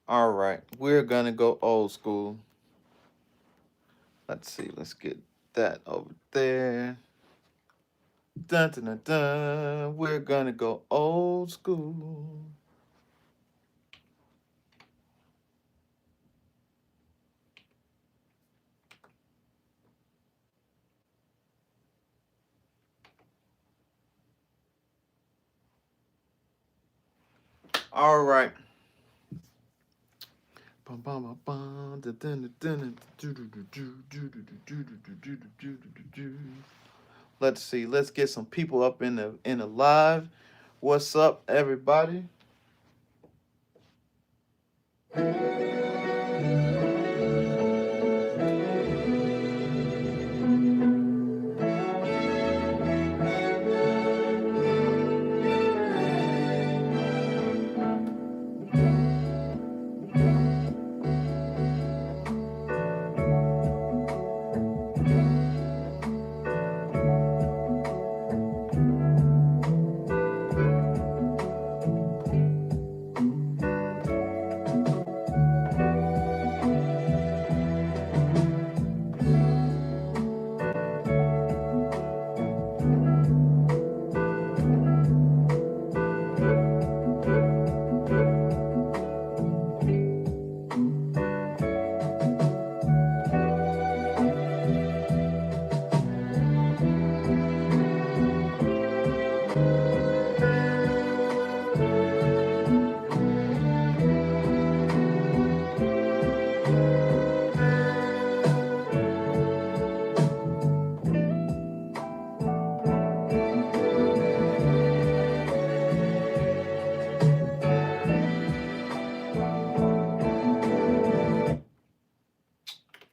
All right, we're gonna go old school. Let's see. Let's get that over there. Dun, dun, dun, dun. We're gonna go old school. All right. Bum, bum, bum, bum, dun, dun, dun, dun, dun, dun, dun, dun, dun, dun, dun, dun, dun, dun, dun, dun. Let's see. Let's get some people up in the live. What's up, everybody?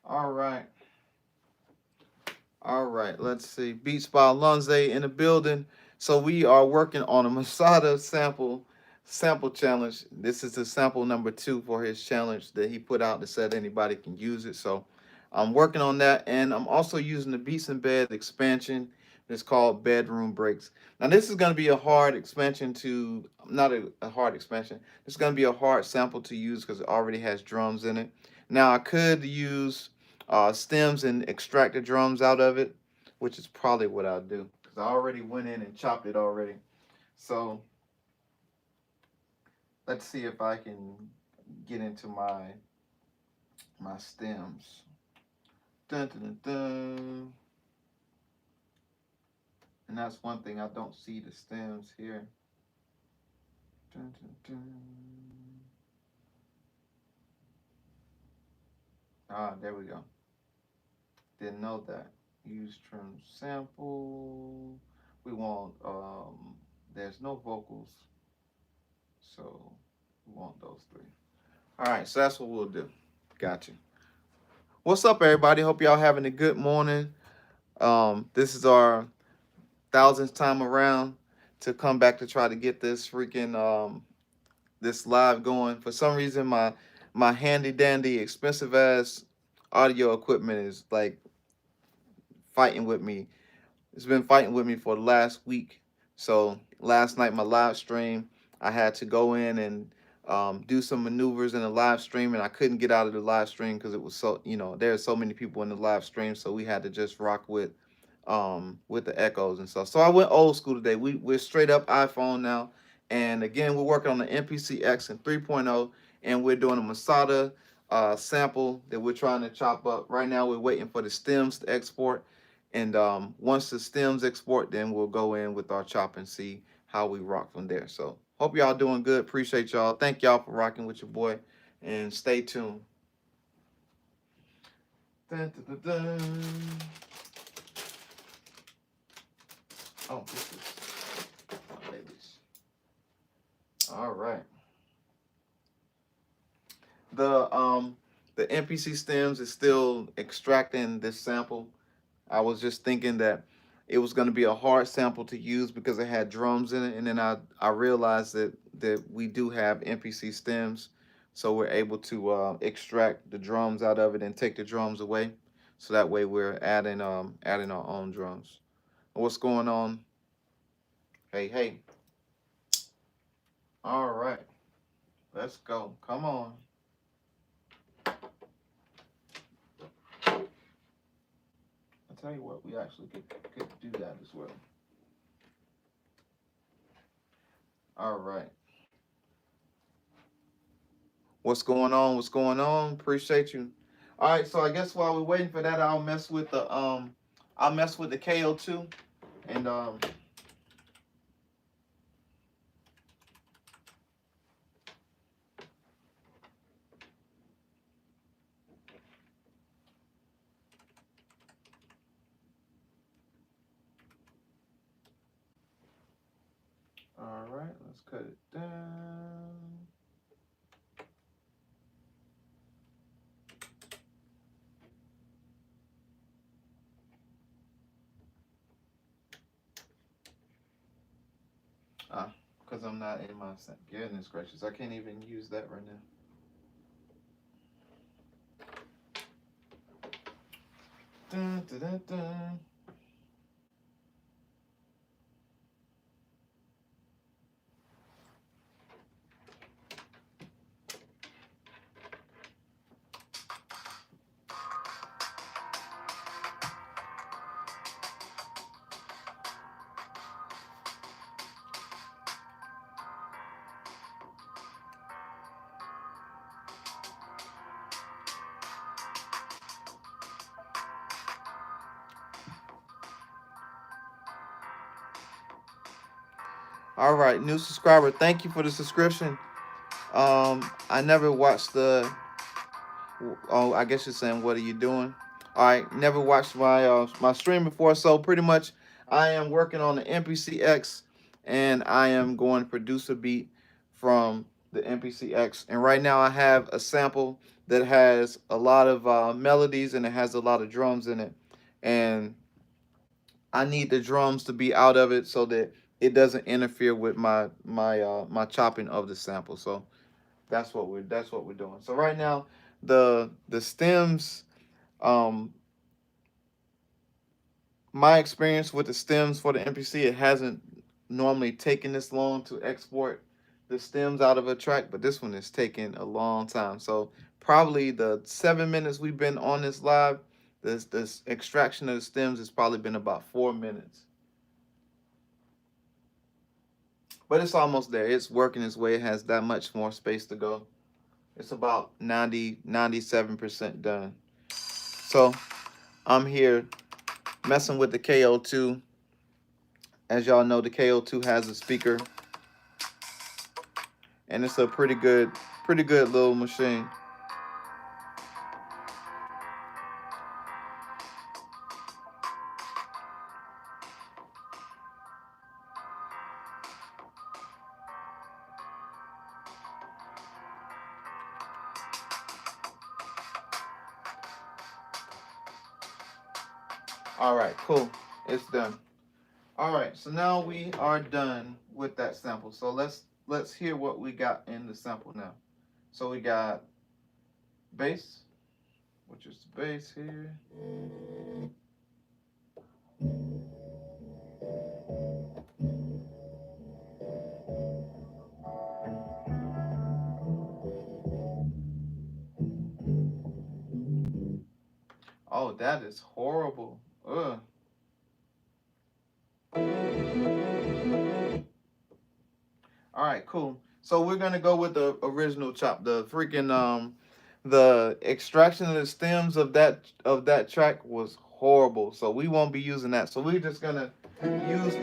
All right. All right, let's see. Beats by Alonze in the building. So we are working on a Masada sample challenge. This is the sample number 2 for his challenge that he put out that said anybody can use it. So I'm working on that, and I'm also using the Beats and Bed expansion. It's called Bedroom Breaks. Now this is going to be a hard expansion to not a hard expansion. It's going to be a hard sample to use because it already has drums in it. Now I could use stems and extract the drums out of it, which is probably what I'll do because I already went in and chopped it already. So let's see if I can get into my stems. Dun, dun, dun, dun. And that's one thing, I don't see the stems here. Dun, dun, dun. Ah, there we go. Didn't know that. Use trim sample. We want there's no vocals, so we want those three. All right, so that's what we'll do. Gotcha. What's up, everybody? Hope y'all having a good morning. This is our thousandth time around to come back to try to get this freaking this live going. For some reason, my handy dandy expensive ass audio equipment is like fighting with me. It's been fighting with me for the last week. So last night, my live stream, I had to go in and do some maneuvers in the live stream, and I couldn't get out of the live stream because it was so, there's so many people in the live stream, so we had to just rock with the echoes and stuff. So I went old school today. We're straight up iPhone now, and again, we're working on the MPC X and 3.0, and we're doing a Masada sample that we're trying to chop up. Right now, we're waiting for the stems to export. And once the stems export, then we'll go in with our chop and see how we rock from there. So hope y'all doing good. Appreciate y'all. Thank y'all for rocking with your boy. And stay tuned. Dun, dun, dun, dun. Oh, this is my babies. All right. The MPC stems is still extracting this sample. I was just thinking that it was going to be a hard sample to use because it had drums in it, and then I realized that we do have MPC stems, so we're able to extract the drums out of it and take the drums away, so that way we're adding our own drums. What's going on? Hey, hey. All right, let's go. Come on. tell you what, we actually could do that as well. All right. What's going on? What's going on? Appreciate you. All right, so I guess while we're waiting for that, I'll mess with the KO2 and all right, let's cut it down. Because I'm not in my goodness gracious, I can't even use that right now. Dun, dun, dun, dun. All right, new subscriber. Thank you for the subscription. I never watched the. Oh, I guess you're saying, what are you doing? All right, never watched my stream before, so pretty much I am working on the MPCX, and I am going to produce a beat from the MPCX. And right now I have a sample that has a lot of melodies and it has a lot of drums in it, and I need the drums to be out of it so that it doesn't interfere with my chopping of the sample. So that's what we're doing. So right now the stems, um my experience with the stems for the MPC, it hasn't normally taken this long to export the stems out of a track, but this one is taking a long time. So probably the 7 minutes we've been on this live, this extraction of the stems has probably been about 4 minutes. But it's almost there. It's working its way. It has that much more space to go. It's about 97% done. So I'm here messing with the KO2. As y'all know, the KO2 has a speaker, and it's a pretty good little machine. All right, cool. It's done. All right, so now we are done with that sample. So let's hear what we got in the sample now. So we got bass, which is the bass here. Oh, that is horrible. Ugh. All right, cool. So we're gonna go with the original chop. The freaking the extraction of the stems of that track was horrible. So we won't be using that. So we're just gonna use.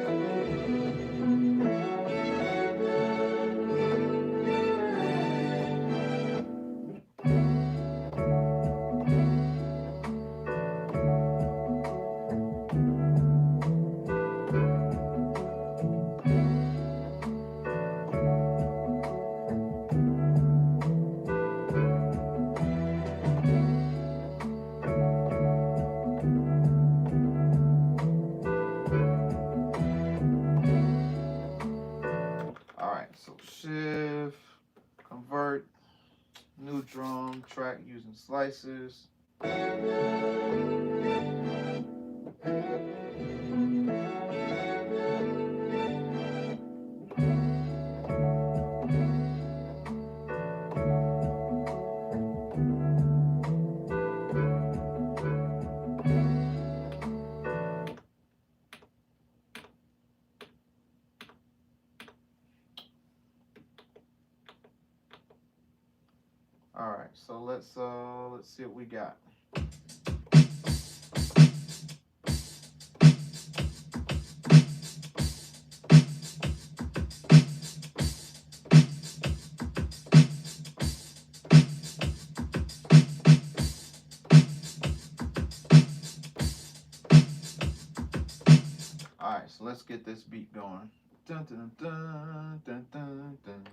All right, so shift, convert, new drum track using slicers. All right, so let's see what we got. All right, so let's get this beat going. Dun dun dun dun dun dun.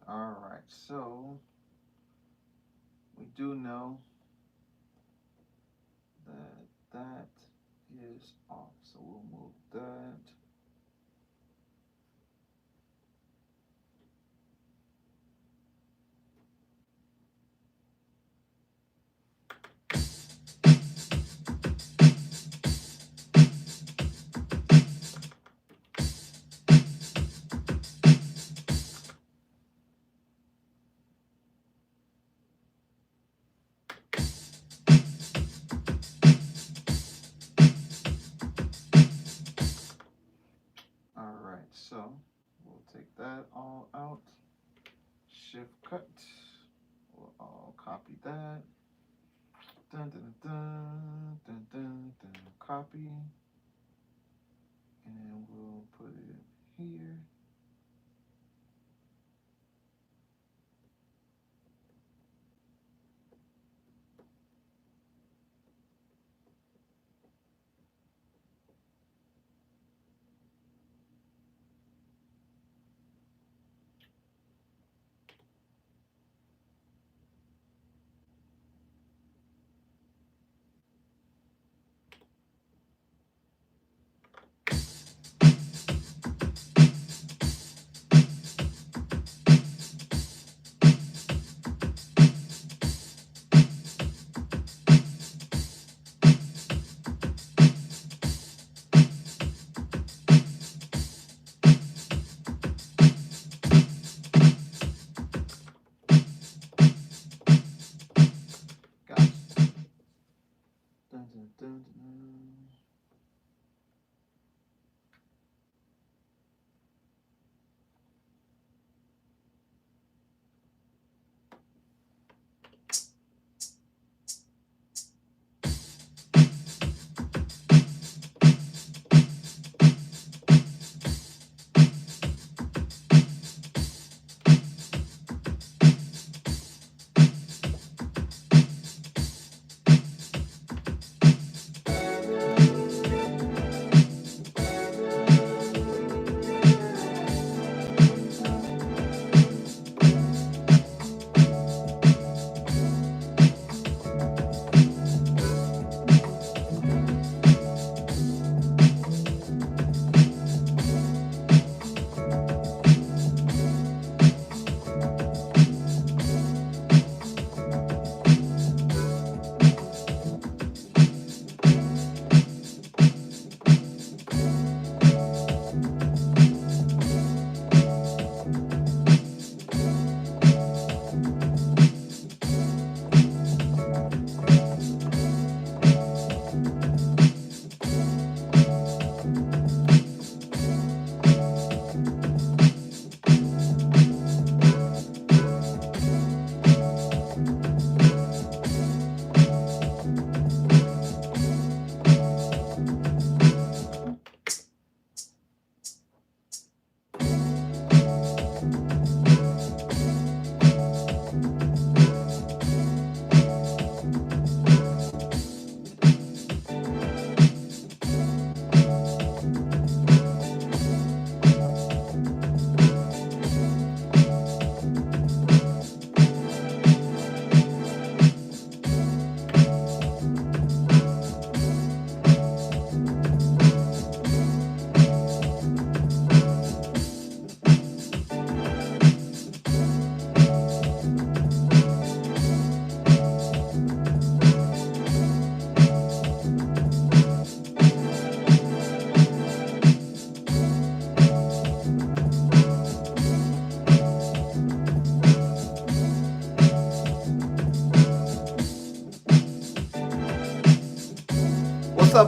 All right, so we do know that that is off, so we'll move that. All right, so we'll take that all out. Shift cut. We'll all copy that. Dun dun dun dun dun dun. Copy, and we'll put it here. Got it. Dun dun dun dun.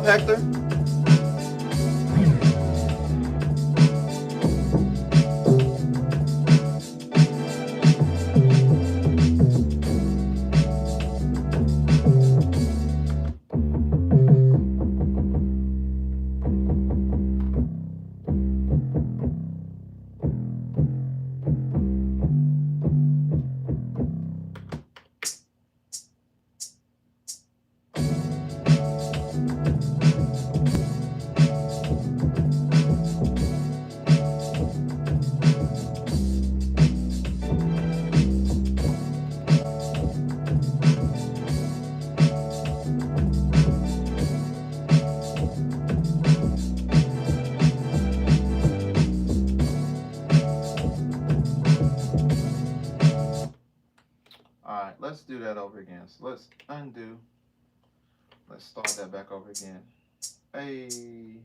Hector? Alright, let's do that over again. So let's undo. Let's start that back over again. Hey.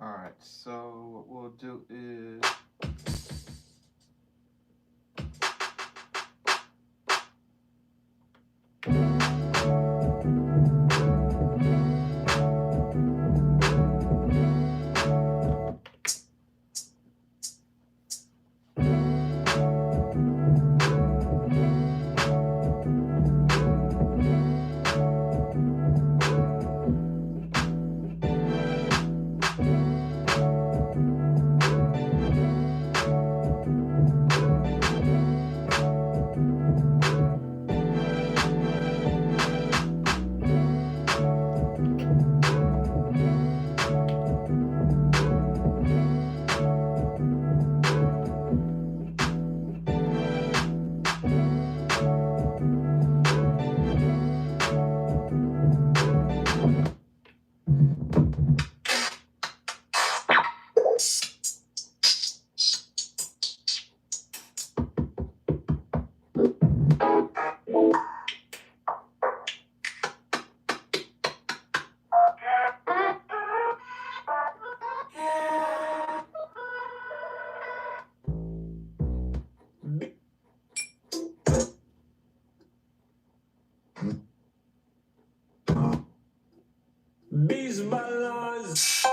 Alright, so what we'll do is Beast balance.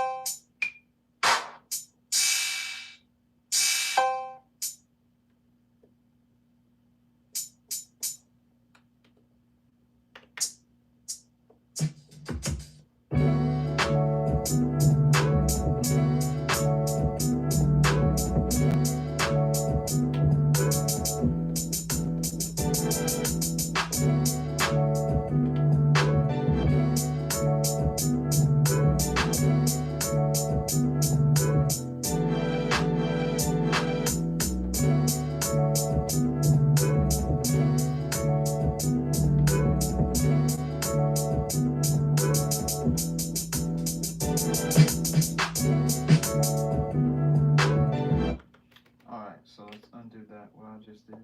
let's undo that, what I just did.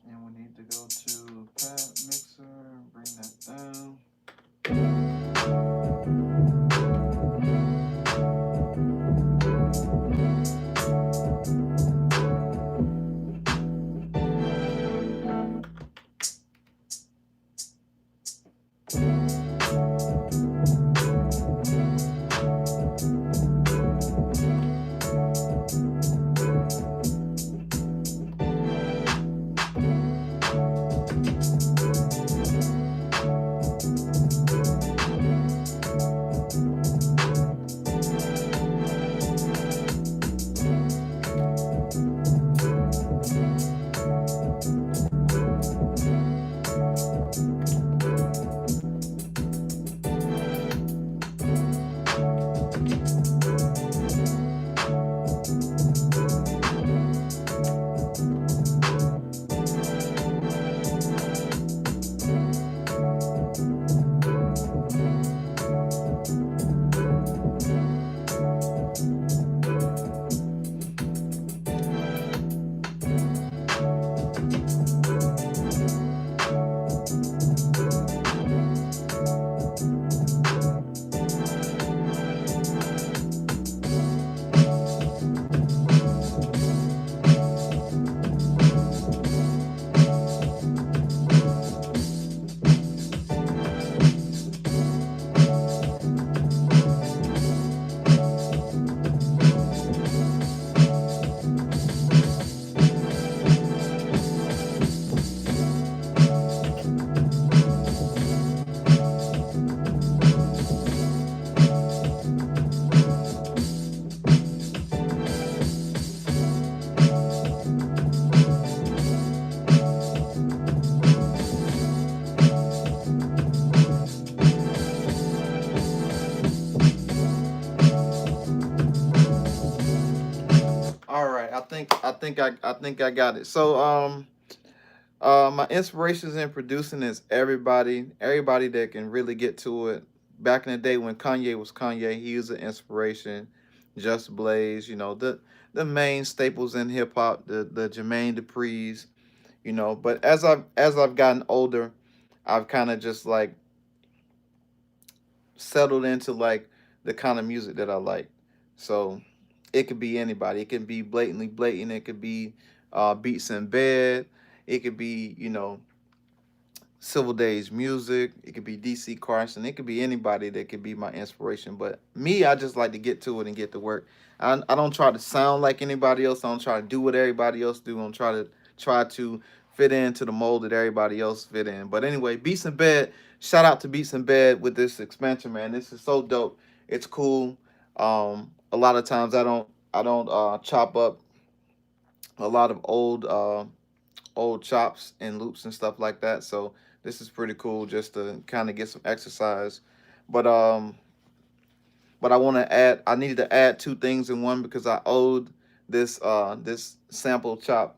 And we need to go to pad mixer, bring that down. All right, I think I got it. So my inspirations in producing is everybody that can really get to it. Back in the day when Kanye was Kanye, he was an inspiration. Just Blaze, the main staples in hip hop, the Jermaine Dupri's, But as I've gotten older, I've kind of just like settled into like the kind of music that I like. So it could be anybody. It can be blatantly blatant. It could be beats in bed. It could be Civil Days music. It could be DC Carson. It could be anybody that could be my inspiration. But me, I just like to get to it and get to work. I don't try to sound like anybody else. I don't try to do what everybody else do. I don't try to fit into the mold that everybody else fit in. But anyway, Beats in Bed. Shout out to Beats in Bed with this expansion, man. This is so dope. It's cool. A lot of times I don't chop up a lot of old chops and loops and stuff like that. So this is pretty cool just to kind of get some exercise. But I needed to add two things in one because I owed this sample chop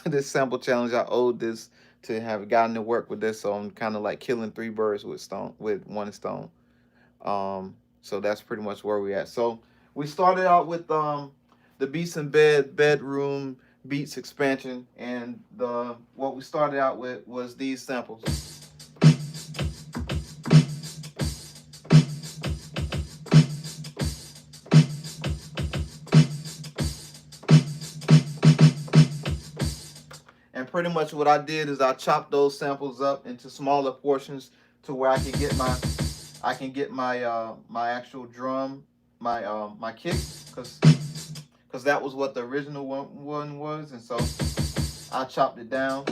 this sample challenge. I owed this to have gotten to work with this. So I'm kind of like killing three birds with one stone. So that's pretty much where we at. So we started out with the Beats in Bed bedroom beats expansion, and the what we started out with was these samples. And pretty much what I did is I chopped those samples up into smaller portions to where I can get my actual drum, my kick, because that was what the original one was, and so I chopped it down.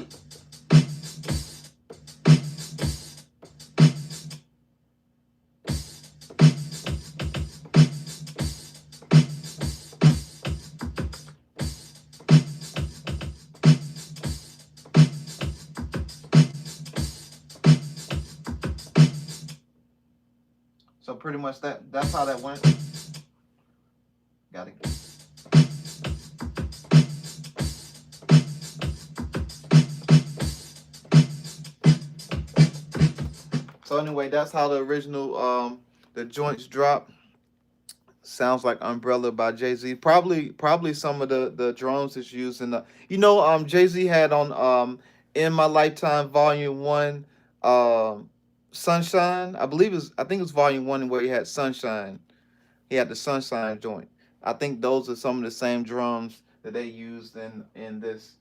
So pretty much that's how that went. Got it. So anyway, that's how the original the joints drop. Sounds like Umbrella by Jay-Z. Probably some of the drums that's used in the, Jay-Z had on In My Lifetime Volume 1, Sunshine. I think it was Volume 1 where he had Sunshine. He had the Sunshine joint. I think those are some of the same drums that they used in this.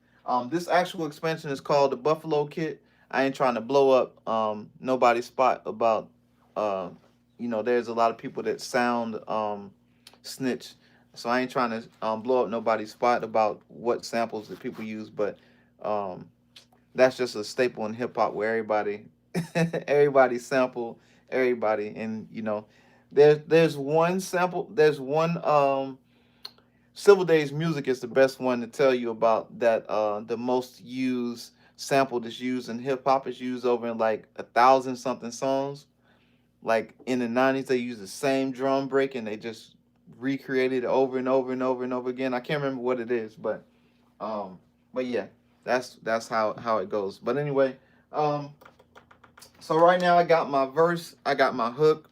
This actual expansion is called the Buffalo Kit. I ain't trying to blow up nobody's spot about uh there's a lot of people that sound snitch. So I ain't trying to blow up nobody's spot about what samples that people use, but um that's just a staple in hip hop where everybody sample everybody, and there's one sample, there's one Civil Days Music is the best one to tell you about that. The most used sample that's used in hip hop is used over in like 1,000 something songs. Like in the 90s, they used the same drum break and they just recreated it over and over and over and over again. I can't remember what it is, um, but yeah, that's how it goes. But anyway, um, so right now I got my verse, I got my hook.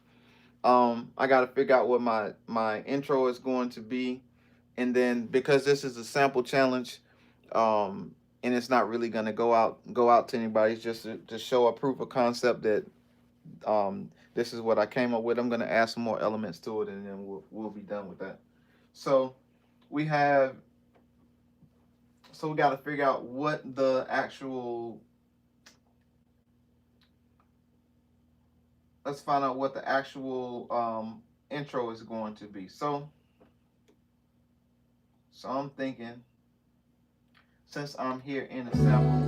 I got to figure out what my intro is going to be, and then because this is a sample challenge, and it's not really gonna go out to anybody. It's just to show a proof of concept that this is what I came up with. I'm gonna add some more elements to it, and then we'll be done with that. So we have we got to figure out what the actual. Let's find out what the actual intro is going to be. So I'm thinking, since I'm here in a sample,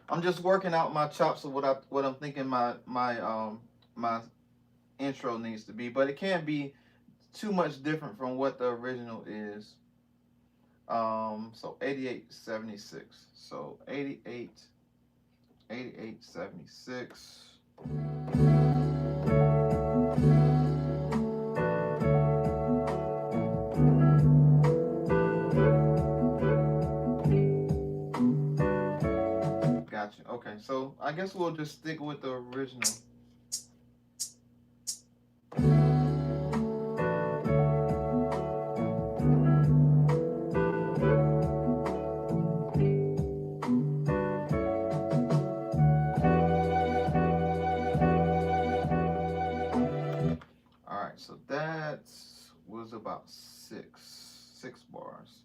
I'm just working out my chops of what I'm thinking my intro needs to be, but it can't be too much different from what the original is. So 8876. So 8876. Gotcha. Okay, so I guess we'll just stick with the original. All right, so that was about six bars.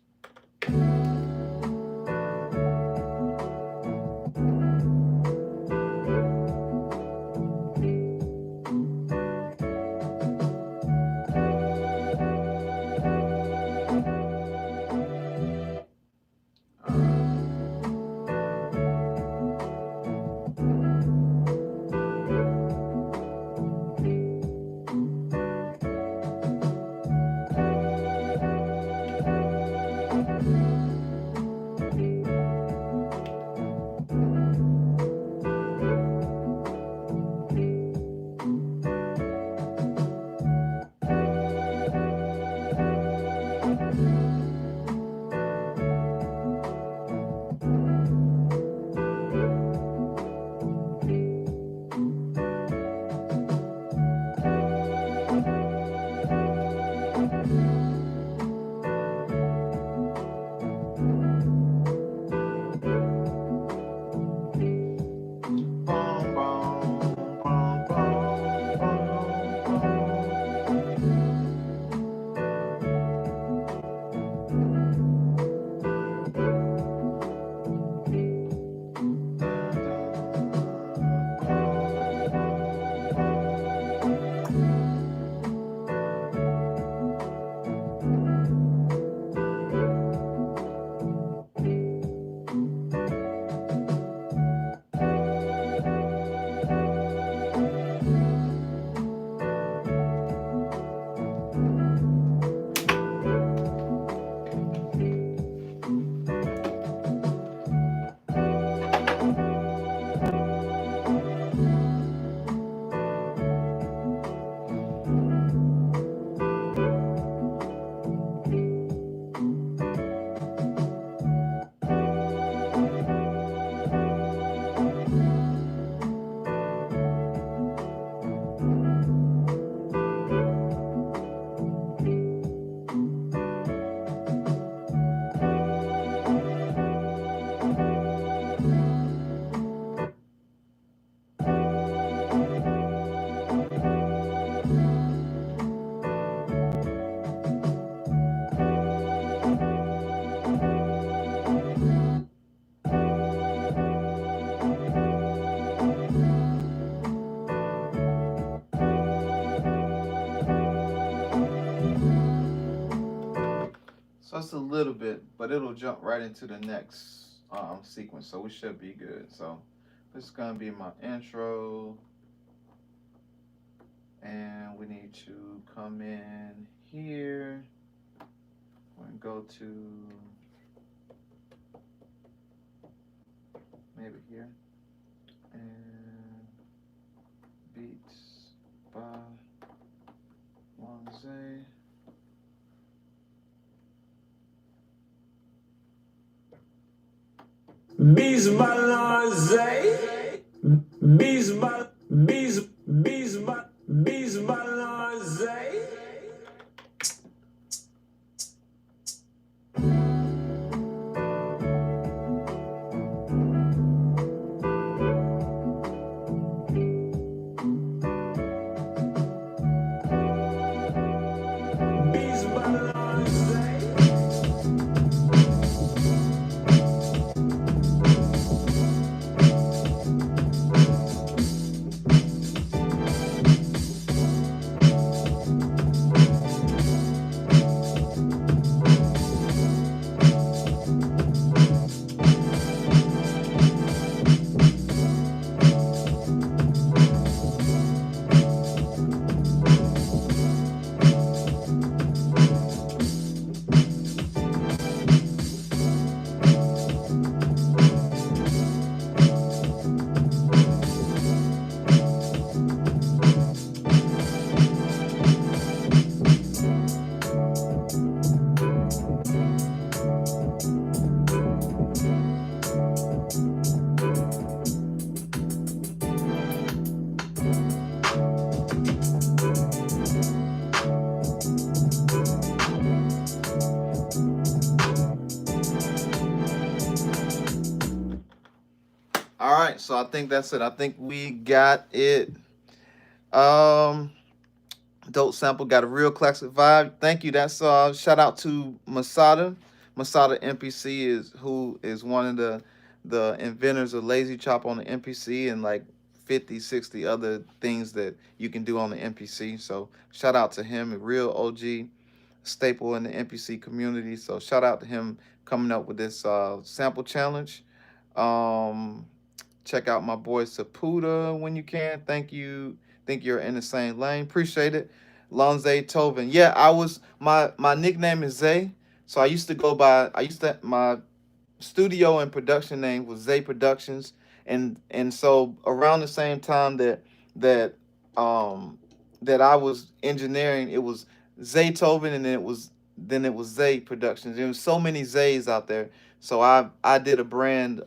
bit, but it'll jump right into the next sequence, so we should be good. So this is gonna be my intro, and we need to come in here. We're gonna go to maybe here, and beats by Lonze. Beats by Lonze. Beats by Lonze. All right, so I think that's it. I think we got it. Um, Dope sample got a real classic vibe. Thank you. That's shout out to Masada. Masada MPC is who is one of the inventors of Lazy Chop on the MPC and like 50, 60 other things that you can do on the MPC. So shout out to him, a real OG staple in the MPC community. So shout out to him coming up with this sample challenge. Um, Check out my boy Saputa when you can. Thank you. Think you're in the same lane. Appreciate it. Lonze Tovin. Yeah, I was my nickname is Zay. So I used to my studio and production name was Zay Productions, and so around the same time that um that I was engineering, it was Zaytoven, and then it was Zay Productions. There was so many Zays out there, so I did a brand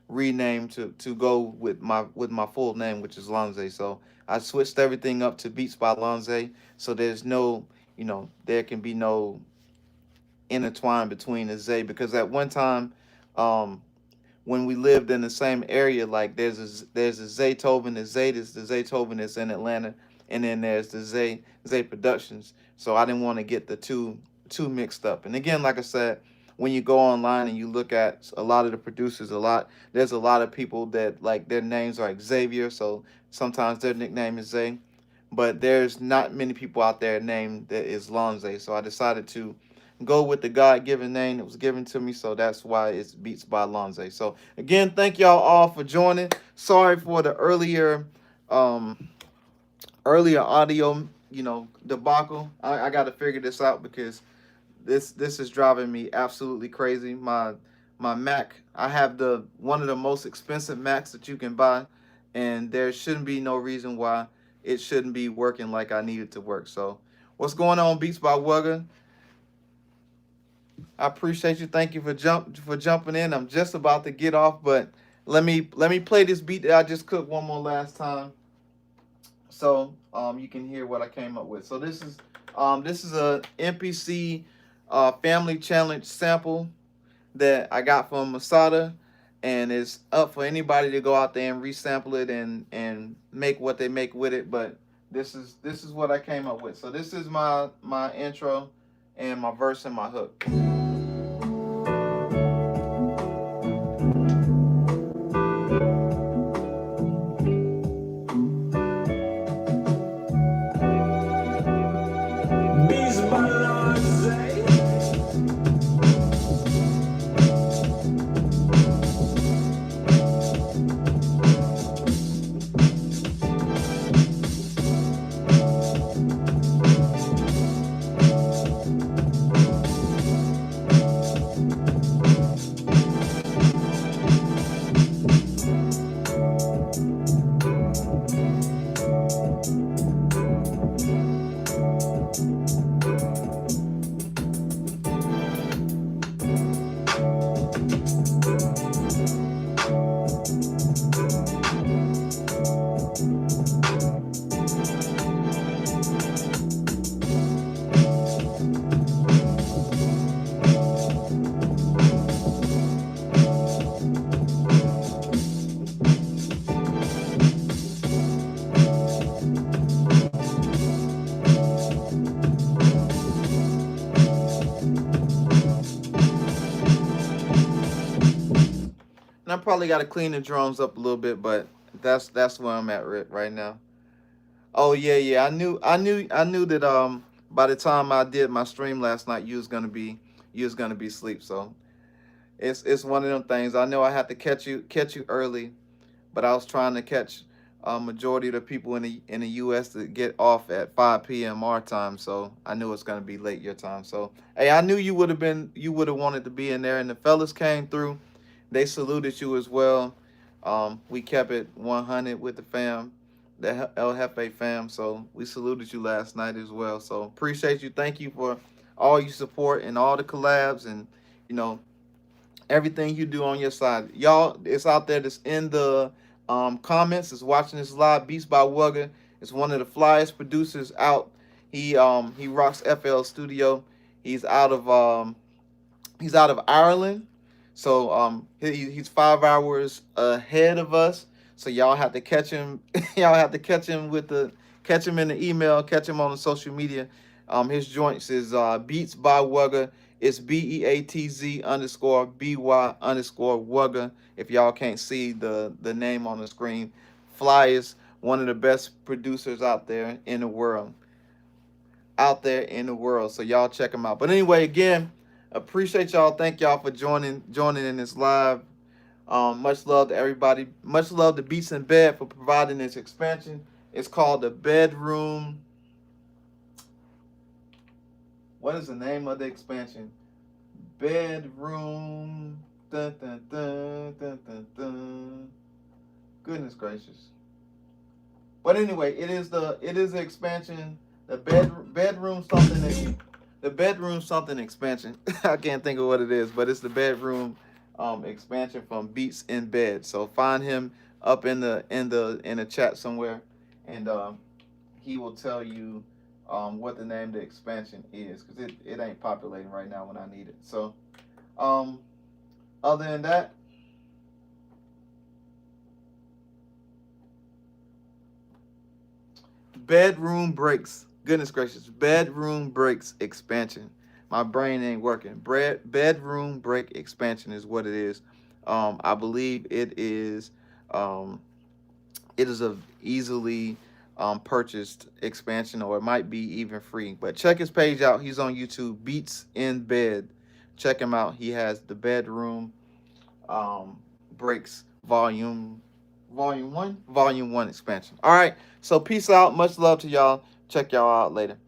rename to go with my full name, which is Lonze. So I switched everything up to Beats by Lonze, so there's no, there can be no intertwine between the Zay, because at one time, um, when we lived in the same area, like there's a Zaytoven, the Zaytoven that's in Atlanta, and then there's the Zay Productions. So I didn't want to get the two mixed up. And again, like I said, when you go online and you look at a lot of the producers, there's a lot of people that like their names are Xavier, so sometimes their nickname is Zay, but there's not many people out there named that is Lonze. So I decided to go with the God-given name that was given to me, so that's why it's Beats by Lonze. So again, thank y'all all for joining. Sorry for the um earlier audio, debacle. I got to figure this out because this is driving me absolutely crazy. My Mac, I have the one of the most expensive Macs that you can buy, and there shouldn't be no reason why it shouldn't be working like I need it to work. So what's going on, Beats by Wugga? I appreciate you. Thank you for jumping in. I'm just about to get off, but let me play this beat that I just cooked one more last time, so you can hear what I came up with. So this is a MPC family challenge sample that I got from Masada, and it's up for anybody to go out there and resample it and make what they make with it. But this is what I came up with. So this is my intro and my verse and my hook. Beats by Lonze. And I probably got to clean the drums up a little bit, but that's where I'm at right now. Oh yeah, yeah. I knew that by the time I did my stream last night, you was gonna be asleep. So it's one of them things. I know I had to catch you early, but I was trying to catch a majority of the people in the U.S. to get off at 5 p.m. our time. So I knew it's gonna be late your time. So hey, I knew you would have wanted to be in there, and the fellas came through. They saluted you as well. We kept it 100 with the fam, the El Jefe fam. So we saluted you last night as well. So appreciate you. Thank you for all your support and all the collabs and you know everything you do on your side. Y'all, it's out there that's in the comments, is watching this live. Beats by Wugger is one of the flyest producers out. He rocks FL Studio. He's out of Ireland. So he's 5 hours ahead of us. So y'all have to catch him. Y'all have to catch him in the email, catch him on the social media. His joints is Beats by Wugger. It's BEATZ underscore BY underscore Wugger. If y'all can't see the name on the screen, Fly is one of the best producers out there in the world. So y'all check him out. But anyway, again, appreciate y'all. Thank y'all for joining in this live. Much love to everybody. Much love to Beats in Bed for providing this expansion. It's called the Bedroom. What is the name of the expansion? Bedroom. Dun, dun, dun, dun, dun, dun. Goodness gracious. But anyway, it is the expansion. Bedroom something. The bedroom something expansion. I can't think of what it is, but it's the bedroom expansion from Beats in Bed. So find him up in the chat somewhere, and he will tell you what the name of the expansion is, because it ain't populating right now when I need it. So um, other than that, bedroom breaks. Goodness gracious, bedroom breaks expansion. My brain ain't working. Bedroom break expansion is what it is. I believe Um, it is a easily purchased expansion, or it might be even free. But check his page out. He's on YouTube. Beats in Bed. Check him out. He has the bedroom um, breaks volume one expansion. All right. So peace out. Much love to y'all. Check y'all out later.